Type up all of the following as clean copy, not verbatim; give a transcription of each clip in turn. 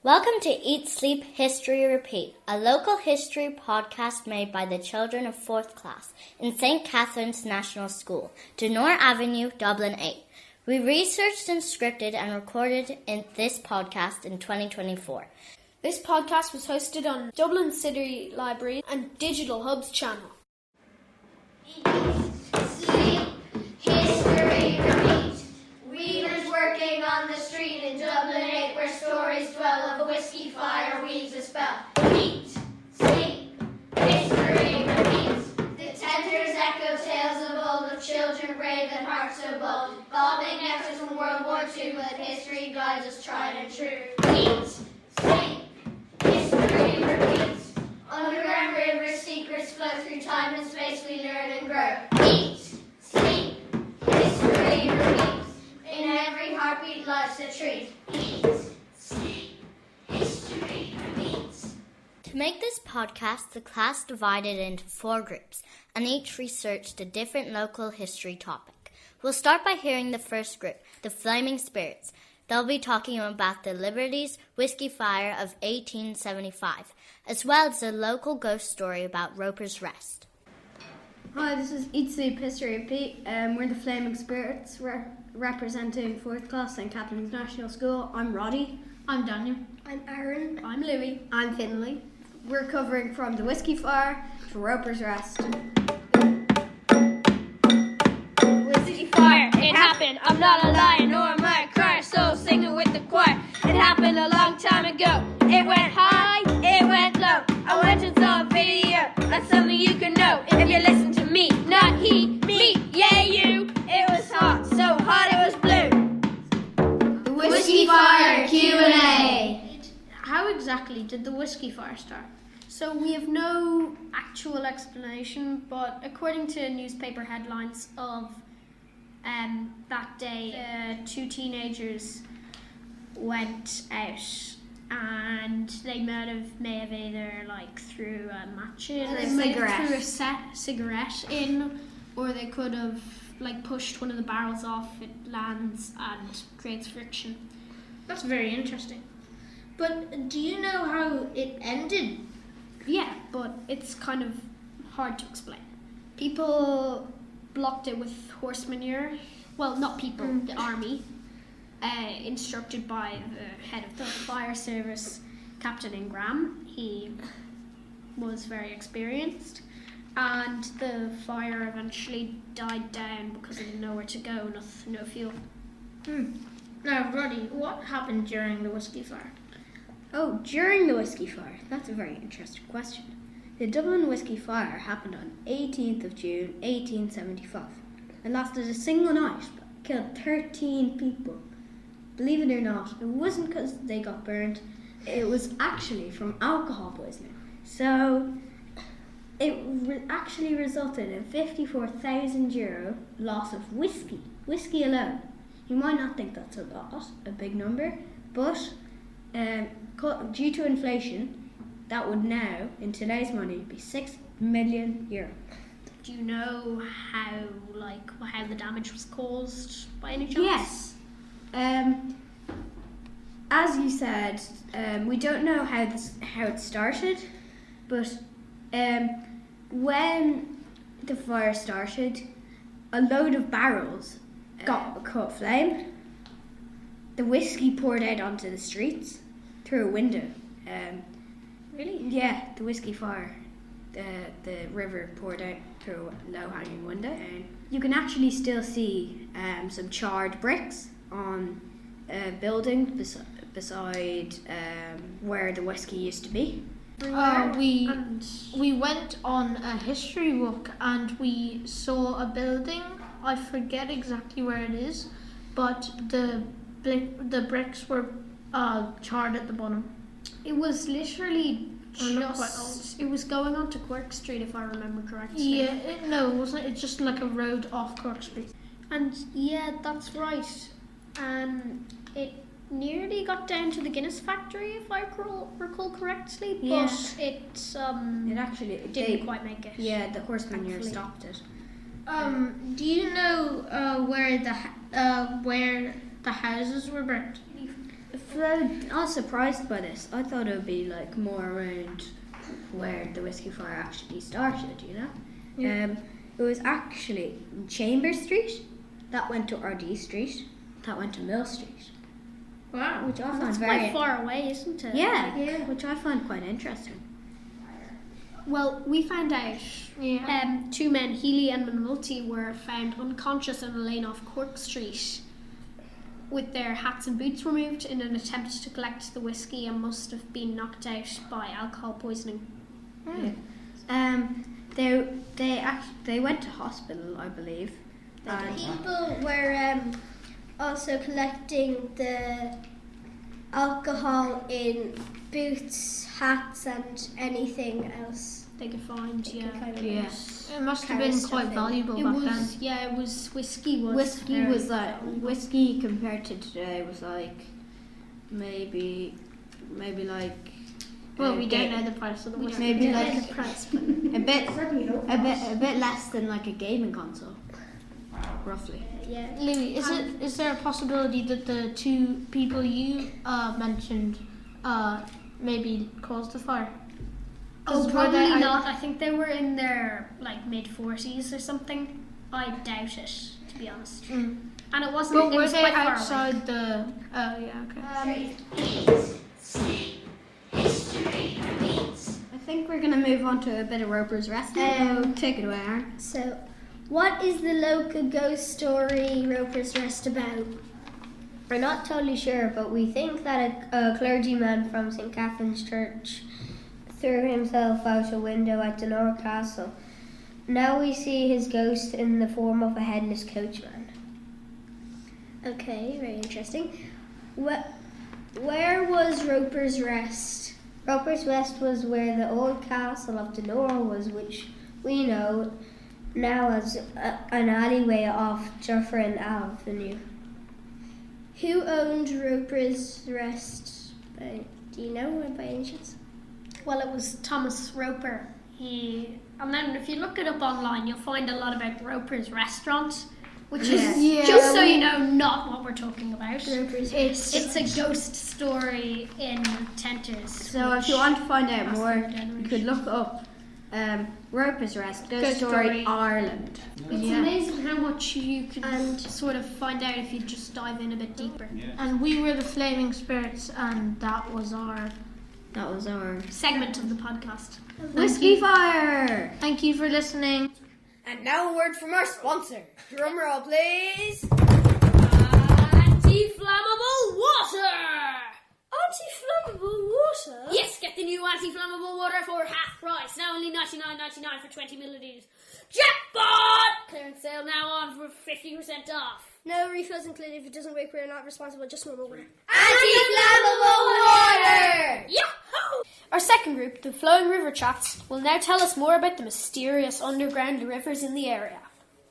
Welcome to Eat, Sleep, History, Repeat, a local history podcast made by the children of 4th class in St. Catherine's National School, Dunor Avenue, Dublin 8. We researched and scripted and recorded this podcast in 2024. This podcast was hosted on Dublin City Libraries and Digital Hub's channel. Eat, sleep, history, repeat. Weavers working on the street in Dublin 8, where stories dwell of a whiskey fire weaves a spell. Eat, sleep, history, repeat. The tenders echo tales of old, of children brave and hearts so bold. Bombing nexus from World War II, but history guides us tried and true. Eat, sleep, history, repeat. Underground rivers, secrets flow through time and space, we learn and grow. Eat, sleep, history, repeat. In every heartbeat, life's a treat. Eat, sleep, history, repeat. To make this podcast, the class divided into 4 groups, and each researched a different local history topic. We'll start by hearing the first group, the Flaming Spirits. They'll be talking about the Liberties Whiskey Fire of 1875, as well as a local ghost story about Roper's Rest. Hi, this is Eat, Sleep, History, Repeat. We're the Flaming Spirits, representing 4th class St. Catherine's National School. I'm Roddy. I'm Daniel. I'm Aaron. I'm Louie. I'm Finley. We're covering from the Whiskey Fire to Roper's Rest. Whiskey fire, it happened. I'm not a liar nor am I a crier, so singing with the choir. It happened a long time ago. It went high, it went low. I went and saw a video. That's something you can know if you listen to me, not he, me, yeah you. It was hot, so hot it was blue. The Whiskey Fire Q&A. How exactly did the whiskey fire start? So we have no actual explanation, but according to newspaper headlines of that day, 2 teenagers went out and they may have either threw a match in, A they may have threw cigarette. a cigarette in, or they could have pushed one of the barrels off. It lands and creates friction. That's very interesting. But do you know how it ended? Yeah, but it's kind of hard to explain. People blocked it with horse manure. Well, not people, the army, instructed by the head of the fire service, Captain Ingram. He was very experienced, and the fire eventually died down because they didn't know where to go, no fuel. Now, Roddy, what happened during the whiskey fire? Oh, during the Whiskey Fire? That's a very interesting question. The Dublin Whiskey Fire happened on 18th of June 1875 and lasted a single night, but killed 13 people. Believe it or not, it wasn't because they got burned, it was actually from alcohol poisoning. So it actually resulted in €54,000 loss of whiskey alone. You might not think that's a big number, but due to inflation, that would now, in today's money, be €6 million. Do you know how the damage was caused by any chance? Yes. As you said, we don't know how it started, but when the fire started, a load of barrels caught flame. The whiskey poured out onto the streets through a window. Really? Yeah, the whiskey fire. The river poured out through a low-hanging window. And you can actually still see some charred bricks on a building beside where the whiskey used to be. We went on a history walk and we saw a building. I forget exactly where it is, but the bricks were charred at the bottom. It was literally not quite old. it was going on to Quirk Street, if I remember correctly. Yeah, it wasn't. It's just like a road off Cork Street. And yeah, that's right. It nearly got down to the Guinness factory, if I recall correctly, Yeah. but it It didn't quite make it. Yeah, the horse manure Thankfully. stopped it. Do you know where the houses were burnt? I was surprised by this. I thought it would be like more around where the Whiskey Fire actually started, you know? Yeah. It was actually Chambers Street, that went to RD Street, that went to Mill Street. Wow. Which I found That's very... quite far away, isn't it? Yeah, which I found quite interesting. Well, we found out two men, Healy and McNulty, were found unconscious in a lane off Cork Street with their hats and boots removed in an attempt to collect the whiskey and must have been knocked out by alcohol poisoning. They went to hospital, I believe. People were also collecting the alcohol in boots, hats, and anything else They could find, It must have carry been stuff quite in. valuable It back was, then. yeah, it was whiskey was Whiskey very was like valuable. whiskey compared to today was like maybe like Well, we don't know the price of the whiskey. maybe Yeah, like the price, but a bit less than like a gaming console, roughly. Louis, is there a possibility that the two people you mentioned maybe caused the fire? Oh, Were probably they- not. I think they were in their like mid-40s or something. I doubt it, to be honest. And it wasn't. But it were was they quite far away. outside the? Oh yeah, okay. I think we're gonna move on to a bit of Roper's Rest. Take it away, Aaron. So, what is the local ghost story Roper's Rest about? We're not totally sure, but we think that a clergyman from St. Catherine's Church threw himself out a window at Donora Castle. Now we see his ghost in the form of a headless coachman. Okay, very interesting. Where was Roper's Rest? Roper's Rest was where the old castle of Donora was, which we know now as an alleyway off Dufferin Avenue. Who owned Roper's Rest? Do you know by any chance? Well, it was Thomas Roper. And then if you look it up online, you'll find a lot about Roper's Restaurant, which is just so you know, not what we're talking about. It's a ghost story in Tenters. So if you want to find out more, you could look up Roper's Rest, Ghost Story Ireland. It's amazing how much you can sort of find out if you just dive in a bit deeper. And we were the Flaming Spirits, and that was our Segment of the podcast. Whiskey Fire! Thank you for listening. And now a word from our sponsor. Drum roll, please. Anti-flammable water! Anti-flammable water? Yes, get the new anti-flammable water for half price. Now only $99.99 for 20 millilitres. Jackpot! Clearance sale now on for 50% off. No refills included. If it doesn't work, we're not responsible. Just normal water. Anti-flammable water! Yahoo! Our second group, the Flowing River Chats, will now tell us more about the mysterious underground rivers in the area.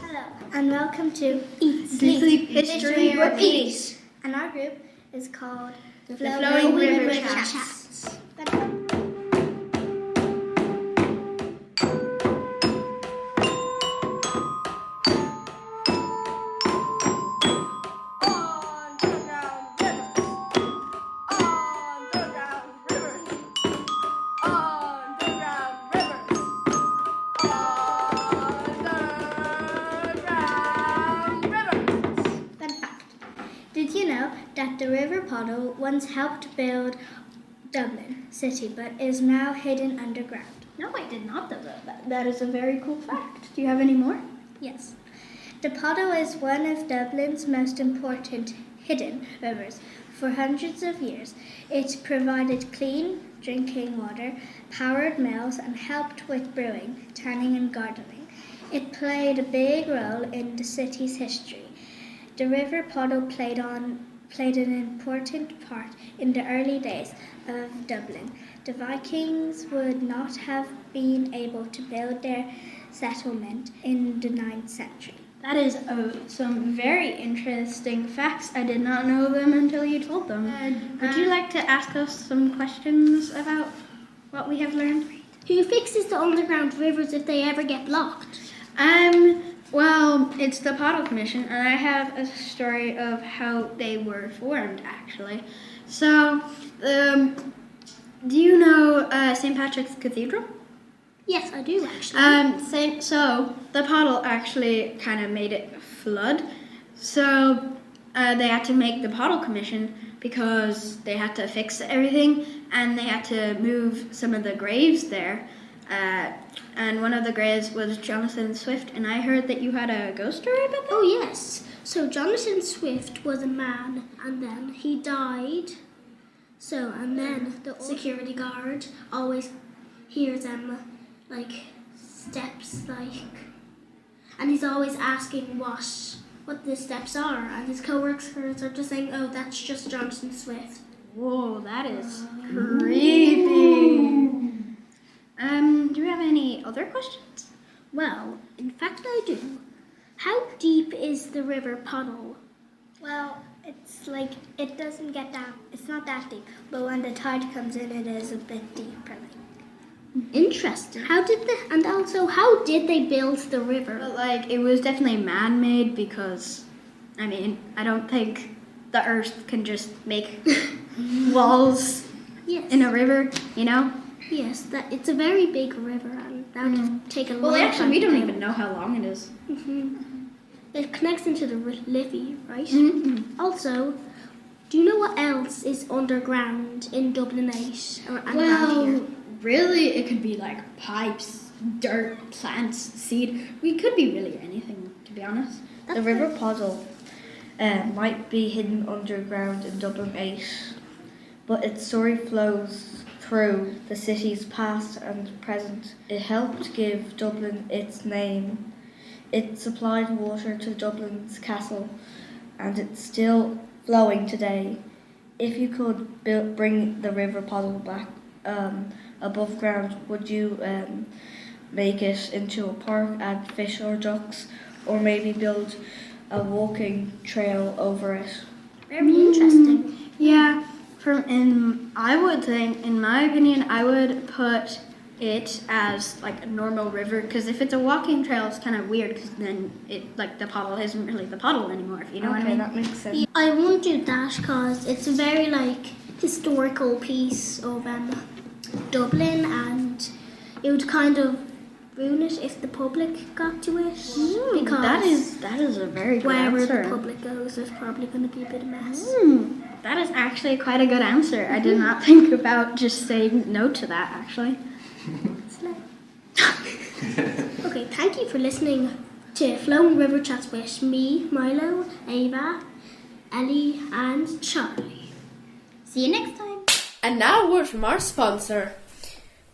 Hello, and welcome to Eat, Sleep, History, Repeat. And our group is called the Flowing River Chats. Did you know that the River Poddle once helped build Dublin City, but is now hidden underground? No, I did not know that. That is a very cool fact. Do you have any more? Yes. The Poddle is one of Dublin's most important hidden rivers. For hundreds of years, it provided clean drinking water, powered mills, and helped with brewing, tanning, and gardening. It played a big role in the city's history. The River Poddle played an important part in the early days of Dublin. The Vikings would not have been able to build their settlement in the 9th century. That is some very interesting facts. I did not know them until you told them. Would you like to ask us some questions about what we have learned? Who fixes the underground rivers if they ever get blocked? Well, it's the Poddle Commission, and I have a story of how they were formed, actually. So, do you know St. Patrick's Cathedral? Yes, I do actually. So the puddle actually kind of made it flood. So they had to make the puddle commission because they had to fix everything and they had to move some of the graves there. And one of the graves was Jonathan Swift. And I heard that you had a ghost story about that? Oh yes. So Jonathan Swift was a man, and then he died. So and then the security guard always hears him like steps and he's always asking what the steps are, and his co-workers are just saying, oh, that's just Jonathan Swift. Whoa, that is creepy. Do we have any other questions? Well, in fact I do. How deep is the river Puddle? Well, it's like, it doesn't get that, it's not that deep, but when the tide comes in, it is a bit deeper. Interesting. How did they build the river? But like, it was definitely man-made because, I mean, I don't think the earth can just make walls in a river, you know? Yes, that it's a very big river, and that would take a long time. Well, actually, we don't even know how long it is. It connects into the Liffey, right? Mm-hmm. Also, do you know what else is underground in Dublin 8 or around here? Really, it could be like pipes, dirt, plants, seed. We could be really anything, to be honest. The River Puddle might be hidden underground in Dublin 8, but its story flows through the city's past and present. It helped give Dublin its name. It supplied water to Dublin's castle, and it's still flowing today. If you could bring the River Puddle back above ground, would you make it into a park, add fish or ducks, or maybe build a walking trail over it? Very interesting. Yeah, I would think, in my opinion, I would put it as like a normal river, because if it's a walking trail, it's kind of weird, because then the puddle isn't really the puddle anymore, if you know what I mean. That makes sense. I won't do that because it's a very historical piece of Dublin, and it would kind of ruin it if the public got to it. Because that is a very good wherever answer. the public goes, there's probably going to be a bit of mess. That is actually quite a good answer. I did not think about just saying no to that, actually. Okay, thank you for listening to Flowing River Chats with me, Milo, Ava, Ellie, and Charlie. See you next time. And now a word from our sponsor.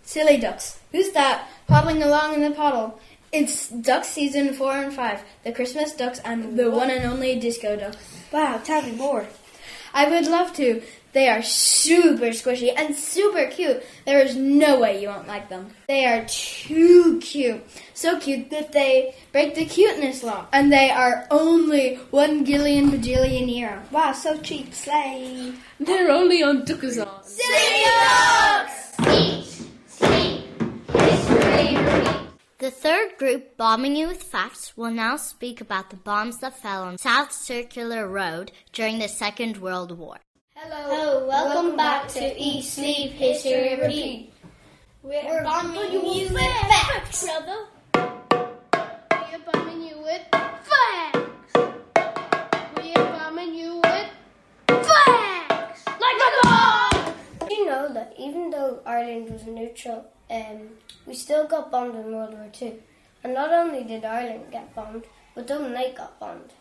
Silly ducks. Who's that paddling along in the puddle? It's duck season 4 and 5. The Christmas ducks and the one and only disco ducks. Wow, tell me more. I would love to. They are super squishy and super cute. There is no way you won't like them. They are too cute. So cute that they break the cuteness law. And they are only 1 gillion bajillion euro. Wow, so cheap. Slay. They're only on Duckazon. Silly ducks! Eat, sleep, history, repeat. The third group, Bombing You with Facts, will now speak about the bombs that fell on South Circular Road during the Second World War. Hello, welcome back to Eat, Sleep, History, Repeat. We're bombing you with facts, brother. We're bombing you with facts. We're bombing you with facts. Like a bomb! Did you know that even though Ireland was neutral, we still got bombed in World War II? And not only did Ireland get bombed, but Dublin 8 got bombed.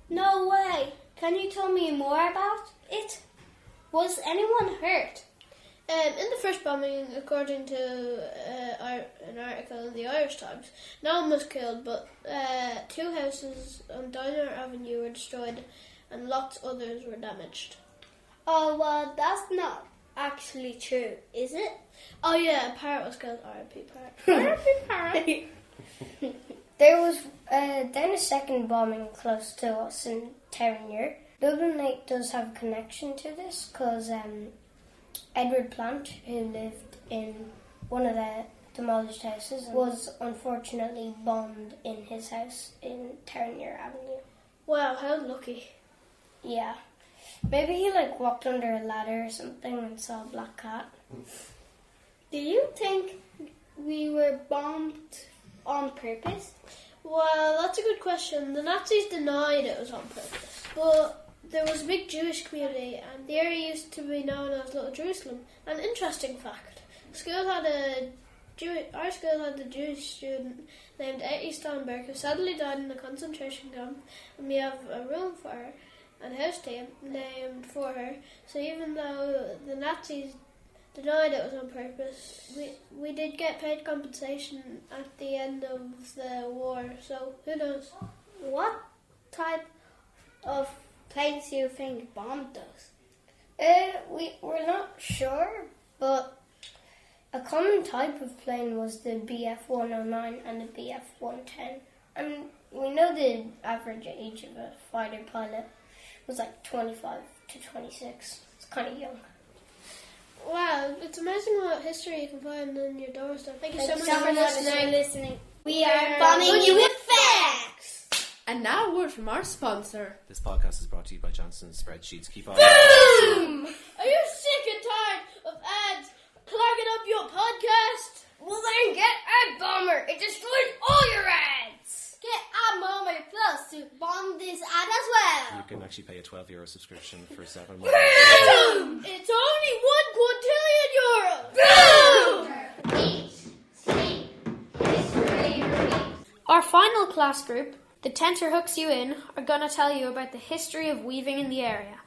No way. Can you tell me more about it? Was anyone hurt? In the first bombing, according to an article in the Irish Times, no one was killed, but 2 houses on Diner Avenue were destroyed and lots others were damaged. Oh, well, that's not actually true, is it? Oh yeah, a parrot was killed. R.I.P. parrot. R.I.P. parrot. There was then a second bombing close to us in Terenure. Dublin 8 does have a connection to this because Edward Plant, who lived in one of the demolished houses, was unfortunately bombed in his house in Terenure Avenue. Wow, how lucky. Yeah. Maybe he walked under a ladder or something and saw a black cat. Do you think we were bombed on purpose? Well, that's a good question. The Nazis denied it was on purpose. But there was a big Jewish community, and the area used to be known as Little Jerusalem. An interesting fact, our school had a Jewish student named Aidan Fitzmaurice who sadly died in a concentration camp, and we have a room for her and a house named for her. So even though the Nazis denied it was on purpose, we did get paid compensation at the end of the war, so who knows? What type of planes do you think bombed us? We're not sure, but a common type of plane was the Bf-109 and the Bf-110. And we know the average age of a fighter pilot was 25 to 26. It's kind of young. Wow, it's amazing what history you can find on your doorstep. Thank you so much for listening. We are bombing you with facts! And now a word from our sponsor. This podcast is brought to you by Johnson Spreadsheets. Keep on. Boom! Are you sick and tired of ads clogging up your podcast? Well then get Ad Bomber. It destroys all your ads. Get Ad Bomber Plus to bomb this ad as well. You can actually pay a €12 subscription for 7 months. Boom! It's only €1 quintillion! Boom! Eat, sleep, history, repeat. Our final class group, the Tenterhooks You In, are going to tell you about the history of weaving in the area.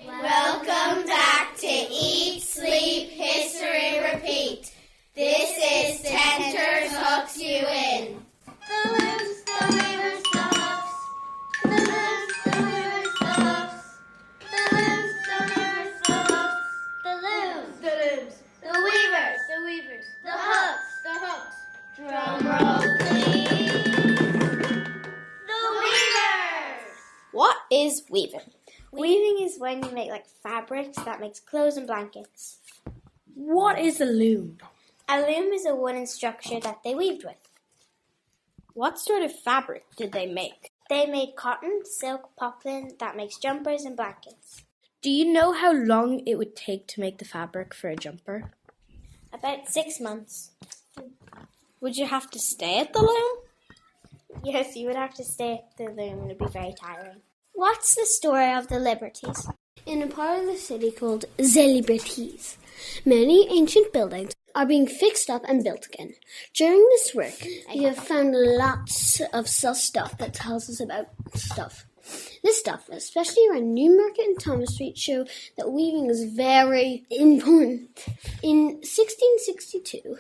Welcome back to Eat, Sleep, History, Repeat. This is Tenter's Hooks You In. The looms, the weavers, the hooks. The looms, the weavers, the hooks. The looms, the weavers, the hooks. The looms, the weavers, the hooks. Drum roll, please. The weavers. What is weaving? Weaving is when you make fabrics that makes clothes and blankets. What is a loom? A loom is a wooden structure that they weaved with. What sort of fabric did they make? They made cotton, silk, poplin that makes jumpers and blankets. Do you know how long it would take to make the fabric for a jumper? About 6 months. Would you have to stay at the loom? Yes, you would have to stay at the loom and it would be very tiring. What's the story of the Liberties? In a part of the city called the Liberties, many ancient buildings are being fixed up and built again. During this work, we have found lots of stuff that tells us about stuff. This stuff, especially around Newmarket and Thomas Street, show that weaving is very important. In 1662,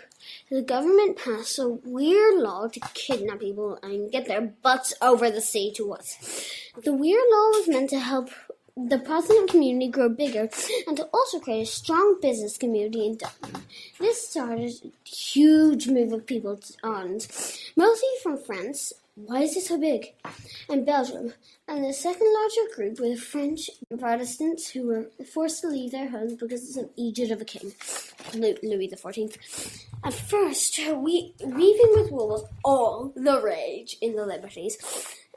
the government passed a weird law to kidnap people and get their butts over the sea to us. The weird law was meant to help the Protestant community grow bigger and to also create a strong business community in Dublin. This started a huge move of people on, mostly from France. Why is it so big? And Belgium. And the second larger group were the French Protestants who were forced to leave their homes because of an edict of a king, Louis XIV. At first, weaving with wool was all the rage in the Liberties,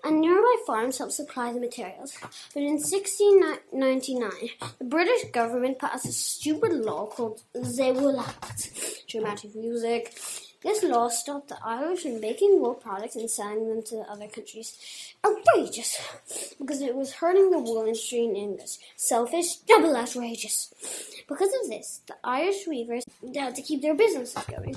and nearby farms helped supply the materials. But in 1699, the British government passed a stupid law called the Wool Act. Dramatic music. This law stopped the Irish from making wool products and selling them to other countries. Outrageous! Because it was hurting the wool industry in English. Selfish, double outrageous. Because of this, the Irish weavers had to keep their businesses going.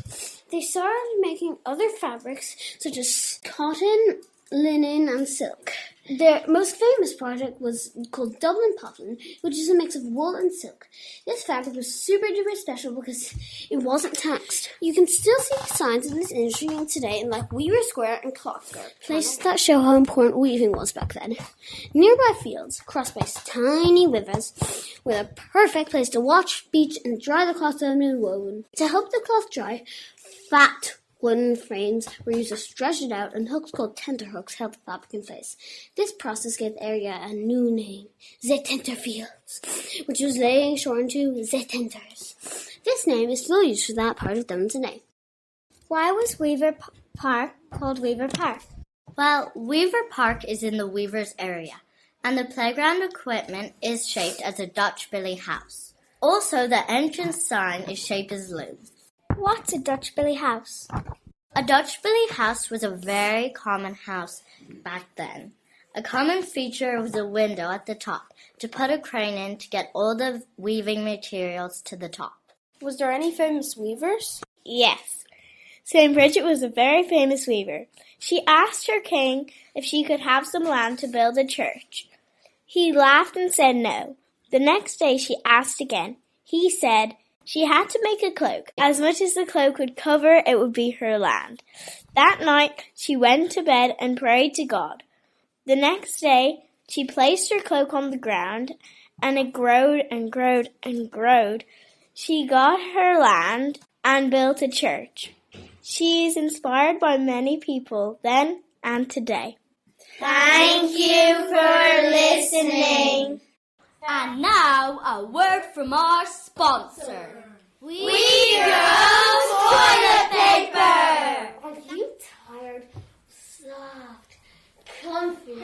They started making other fabrics such as cotton, linen and silk. Their most famous project was called Dublin Poplin, which is a mix of wool and silk. This fabric was super duper special because it wasn't taxed. You can still see signs of this industry today in Weaver Square and Clockgirl, places that show how important weaving was back then. Nearby fields, crossed by tiny rivers, were a perfect place to watch, beach and dry the cloth that had been woven. To help the cloth dry, fat wooden frames were used to stretch it out, and hooks called tenterhooks held the fabric in place. This process gave the area a new name, the Tenterfields, which was later shortened to the Tenters. This name is still used for that part of Dublin today. Why was Weaver Park called Weaver Park? Well, Weaver Park is in the Weavers area. and the playground equipment is shaped as a Dutch Billy house. Also, the entrance sign is shaped as loom. What's a Dutch Billy house? A Dutch Billy house was a very common house back then. A common feature was a window at the top to put a crane in to get all the weaving materials to the top. Was there any famous weavers? Yes. St. Bridget was a very famous weaver. She asked her king if she could have some land to build a church. He laughed and said no. The next day she asked again. He said she had to make a cloak. As much as the cloak would cover, it would be her land. That night she went to bed and prayed to God. The next day she placed her cloak on the ground, and it growed and growed and growed. She got her land and built a church. She is inspired by many people then and today. Thank you for listening. And now, a word from our sponsor. We Girls Toilet Paper! Are you tired? Soft, comfy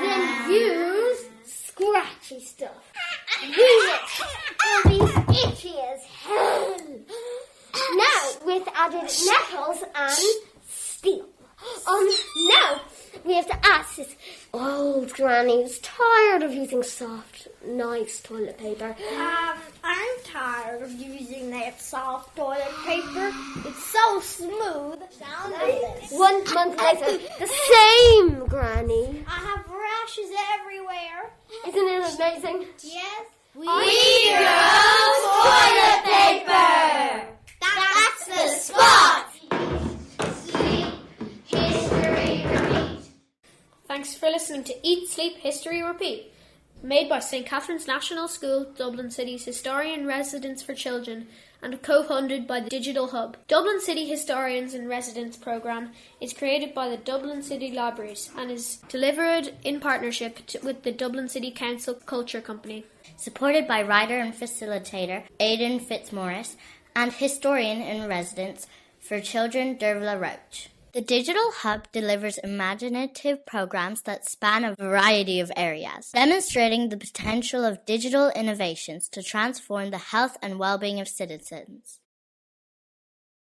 Then use scratchy stuff. These itchy as hell. Now, with added metals and steel. Now, we have to ask this old granny who's tired of using soft, nice toilet paper. I'm tired of using that soft toilet paper. It's so smooth. Sound like this. 1 month later, the same granny. I have rashes everywhere. Isn't it amazing? Yes. We Girls Toilet Paper! That's the spot! History Repeat. Thanks for listening to Eat, Sleep, History, Repeat, made by St. Catherine's National School, Dublin City's Historian Residence for Children, and co-funded by the Digital Hub. Dublin City Historians and Residence programme is created by the Dublin City Libraries and is delivered in partnership with the Dublin City Council Culture Company. Supported by writer and facilitator Aidan Fitzmaurice and historian in residence for Children Dervilia Roche. The Digital Hub delivers imaginative programs that span a variety of areas, demonstrating the potential of digital innovations to transform the health and well-being of citizens.